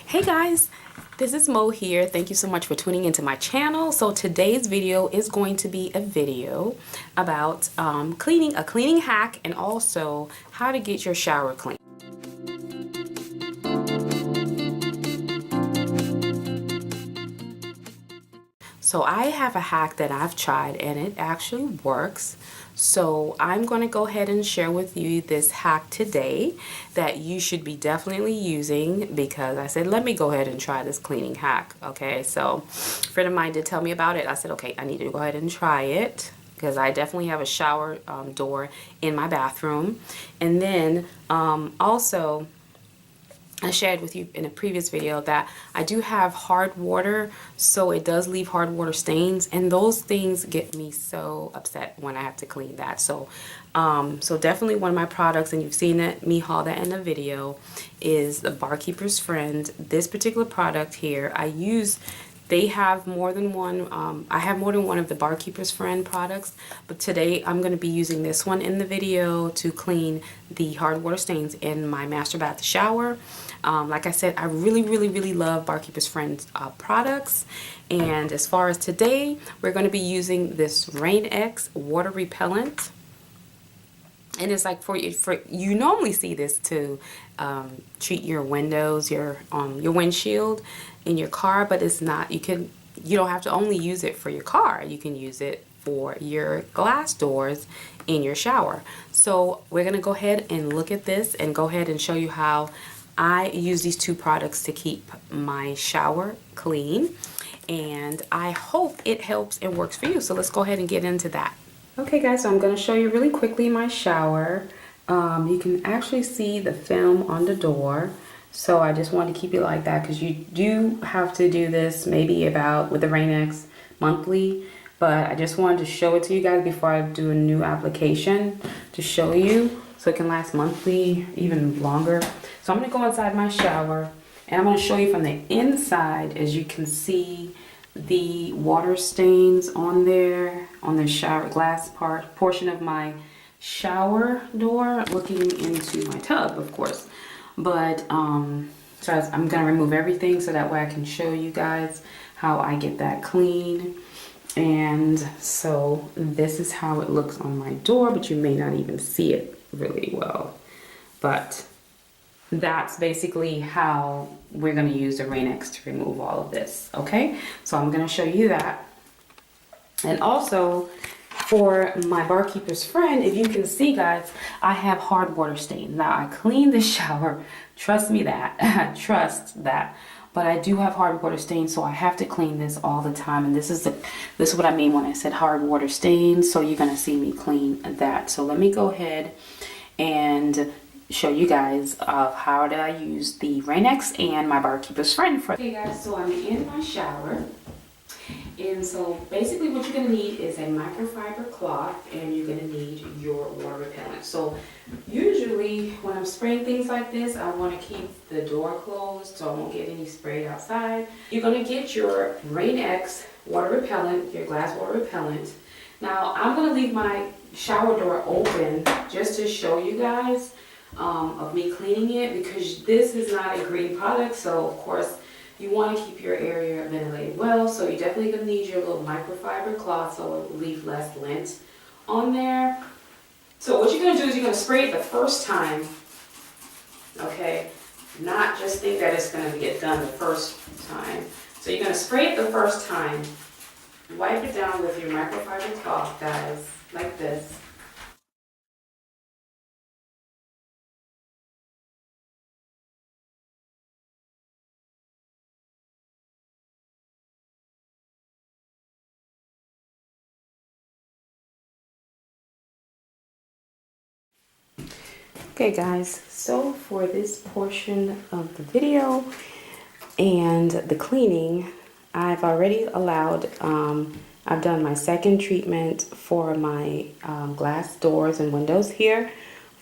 Hey guys, this is Mo here. Thank you so much for tuning into my channel. So today's video is going to be a video about cleaning, a cleaning hack, and also how to get your shower clean. So I have a hack that I've tried and it actually works. So I'm going to go ahead and share with you this hack today that you should be definitely using, because I said, let me go ahead and try this cleaning hack. Okay, so a friend of mine did tell me about it. I said, okay, I need to go ahead and try it, because I definitely have a shower door in my bathroom. And then also, I shared with you in a previous video that I do have hard water, so it does leave hard water stains, and those things get me so upset when I have to clean that. So definitely one of my products, and you've seen it, me haul that in the video, is the Barkeeper's Friend. This particular product here, they have more than one, I have more than one of the Barkeeper's Friend products, but today I'm going to be using this one in the video to clean the hard water stains in my master bath shower. Like I said, I really love Barkeeper's Friend products. And as far as today, we're going to be using this Rain X water repellent. And it's like for you normally see this to treat your windows, your windshield in your car, but it's not. You don't have to only use it for your car. You can use it for your glass doors in your shower. So we're gonna go ahead and look at this and go ahead and show you how I use these two products to keep my shower clean. And I hope it helps and works for you. So let's go ahead and get into that. Okay guys, so I'm going to show you really quickly my shower. You can actually see the film on the door. So I just wanted to keep it like that, because you do have to do this maybe about with the Rain X monthly. But I just wanted to show it to you guys before I do a new application to show you, so it can last monthly, even longer. So I'm going to go inside my shower and I'm going to show you from the inside. As you can see, the water stains on there, on the shower glass portion of my shower door, looking into my tub, of course. But so I'm gonna remove everything so that way I can show you guys how I get that clean. And so this is how it looks on my door, but you may not even see it really well. But that's basically how we're going to use the Rain X to remove all of this. Okay, so I'm going to show you that. And also for my Barkeeper's Friend, if you can see guys, I have hard water stains. Now I clean the shower, trust me that, trust that. But I do have hard water stains, so I have to clean this all the time. And this is what I mean when I said hard water stains. So you're going to see me clean that. So let me go ahead and show you guys how do I use the Rain X and my Barkeeper's Friend. Okay guys, so I'm in my shower, and so basically what you're going to need is a microfiber cloth, and you're going to need your water repellent. So usually when I'm spraying things like this, I want to keep the door closed so I won't get any sprayed outside. You're going to get your Rain X water repellent, your glass water repellent. Now I'm going to leave my shower door open just to show you guys of me cleaning it, because this is not a green product, so of course you want to keep your area ventilated well. So you're definitely going to need your little microfiber cloth so it will leave less lint on there. So what you're going to do is you're going to spray it the first time, okay? Not just think that it's going to get done the first time. So you're going to spray it the first time, wipe it down with your microfiber cloth, guys, like this. Okay guys, so for this portion of the video and the cleaning, I've already allowed, I've done my second treatment for my glass doors and windows here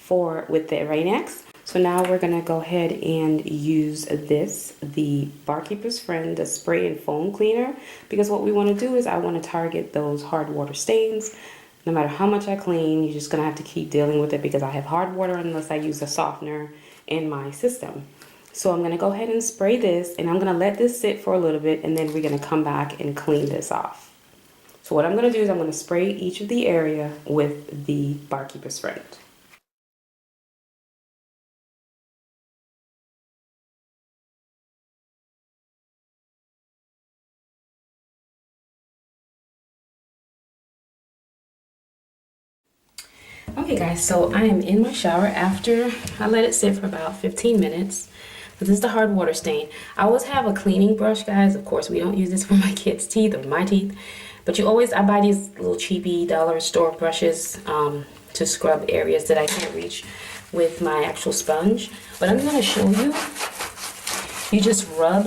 with the Rain X. So now we're gonna go ahead and use the Barkeeper's Friend, the spray and foam cleaner, because what we wanna do is I wanna target those hard water stains. No matter how much I clean, you're just gonna have to keep dealing with it, because I have hard water unless I use a softener in my system. So I'm going to go ahead and spray this, and I'm going to let this sit for a little bit, and then we're going to come back and clean this off. So what I'm going to do is I'm going to spray each of the area with the Barkeeper's Friend. Okay guys, so I am in my shower after I let it sit for about 15 minutes. This is the hard water stain. I always have a cleaning brush, guys. Of course, we don't use this for my kids' teeth or my teeth. But I buy these little cheapy dollar store brushes to scrub areas that I can't reach with my actual sponge. But I'm gonna show you. You just rub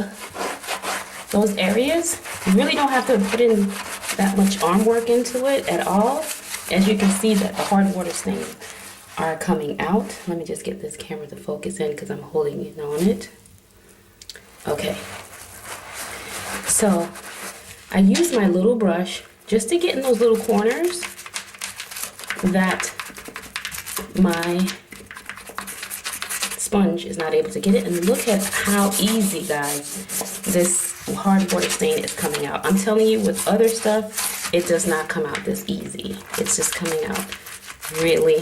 those areas. You really don't have to put in that much arm work into it at all. As you can see that the hard water stains are coming out. Let me just get this camera to focus in because I'm holding it on it. Okay. So I use my little brush just to get in those little corners that my sponge is not able to get it. And look at how easy, guys, this hard water stain is coming out. I'm telling you, with other stuff, it does not come out this easy. It's just coming out really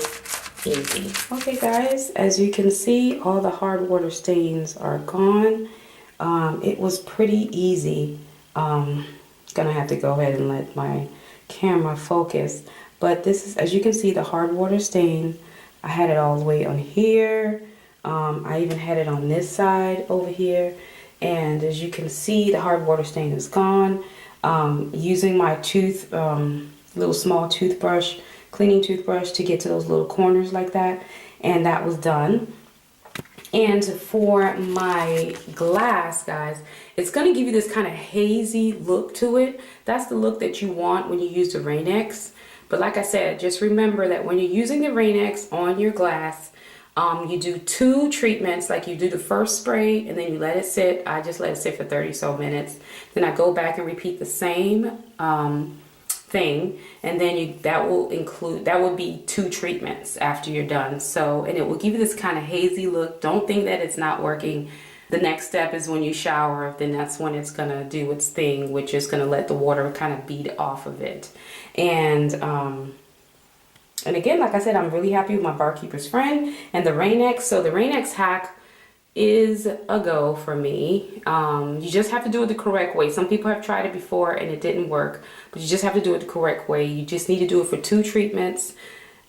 easy. Okay guys, as you can see, all the hard water stains are gone. It was pretty easy. Gonna have to go ahead and let my camera focus. But this is, as you can see, the hard water stain. I had it all the way on here. I even had it on this side over here. And as you can see, the hard water stain is gone. Using my little small toothbrush, cleaning toothbrush, to get to those little corners like that, and that was done. And for my glass, guys, it's going to give you this kind of hazy look to it. That's the look that you want when you use the Rain-X. But like I said, just remember that when you're using the Rain-X on your glass, you do 2 treatments. Like you do the first spray and then you let it sit. I just let it sit for 30 so minutes. Then I go back and repeat the same thing, and then that will be 2 treatments after you're done. So, and it will give you this kind of hazy look. Don't think that it's not working. The next step is when you shower, then that's when it's gonna do its thing, which is gonna let the water kind of bead off of it. And again, like I said, I'm really happy with my Barkeeper's Friend and the Rain-X. So the Rain-X hack is a go for me. You just have to do it the correct way. Some people have tried it before and it didn't work, but you just have to do it the correct way. You just need to do it for 2 treatments.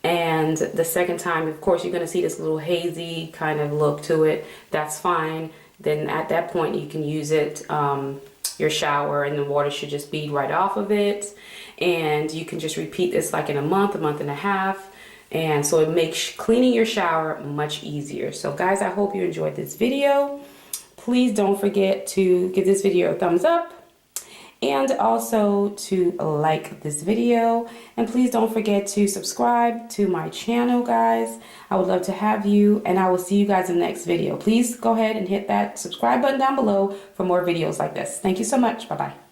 And the second time, of course, you're going to see this little hazy kind of look to it. That's fine. Then at that point, you can use it, your shower, and the water should just bead right off of it. And you can just repeat this like in a month and a half. And so it makes cleaning your shower much easier. So guys, I hope you enjoyed this video. Please don't forget to give this video a thumbs up and also to like this video. And please don't forget to subscribe to my channel, guys. I would love to have you, and I will see you guys in the next video. Please go ahead and hit that subscribe button down below for more videos like this. Thank you so much. Bye-bye.